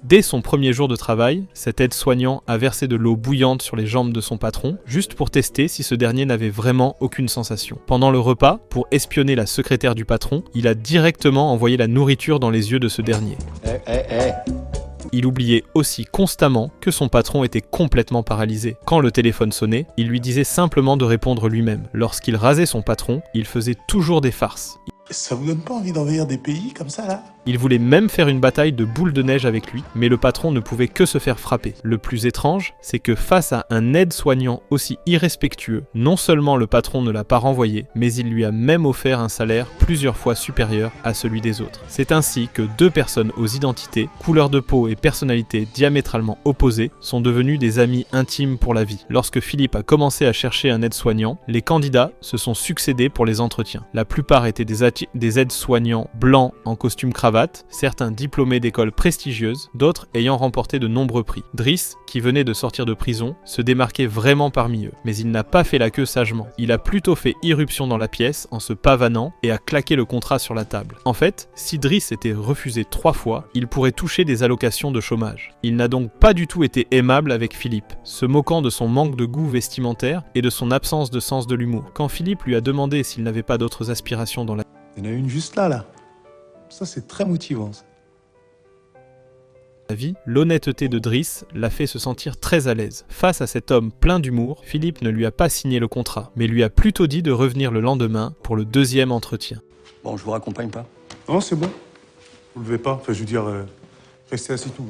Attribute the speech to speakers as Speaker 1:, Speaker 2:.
Speaker 1: Dès son premier jour de travail, cet aide-soignant a versé de l'eau bouillante sur les jambes de son patron, juste pour tester si ce dernier n'avait vraiment aucune sensation. Pendant le repas, pour espionner la secrétaire du patron, il a directement envoyé la nourriture dans les yeux de ce dernier. Il oubliait aussi constamment que son patron était complètement paralysé. Quand le téléphone sonnait, il lui disait simplement de répondre lui-même. Lorsqu'il rasait son patron, il faisait toujours des farces.
Speaker 2: Ça vous donne pas envie d'envahir des pays comme ça, là ?
Speaker 1: Il voulait même faire une bataille de boules de neige avec lui, mais le patron ne pouvait que se faire frapper. Le plus étrange, c'est que face à un aide-soignant aussi irrespectueux, non seulement le patron ne l'a pas renvoyé, mais il lui a même offert un salaire plusieurs fois supérieur à celui des autres. C'est ainsi que deux personnes aux identités, couleurs de peau et personnalités diamétralement opposées sont devenues des amis intimes pour la vie. Lorsque Philippe a commencé à chercher un aide-soignant, les candidats se sont succédés pour les entretiens. La plupart étaient des aides-soignants blancs en costume cravate, certains diplômés d'écoles prestigieuses, d'autres ayant remporté de nombreux prix. Driss, qui venait de sortir de prison, se démarquait vraiment parmi eux, mais il n'a pas fait la queue sagement. Il a plutôt fait irruption dans la pièce en se pavanant et a claqué le contrat sur la table. En fait, si Driss était refusé 3 fois, il pourrait toucher des allocations de chômage. Il n'a donc pas du tout été aimable avec Philippe, se moquant de son manque de goût vestimentaire et de son absence de sens de l'humour. Quand Philippe lui a demandé s'il n'avait pas d'autres aspirations dans la
Speaker 2: Il y en a une juste là. Ça, c'est très motivant, ça.
Speaker 1: vie, l'honnêteté de Driss l'a fait se sentir très à l'aise. Face à cet homme plein d'humour, Philippe ne lui a pas signé le contrat, mais lui a plutôt dit de revenir le lendemain pour le deuxième entretien.
Speaker 3: Bon, je vous raccompagne pas.
Speaker 2: Non, c'est bon. Vous levez pas. Enfin, je veux dire, restez assis tout.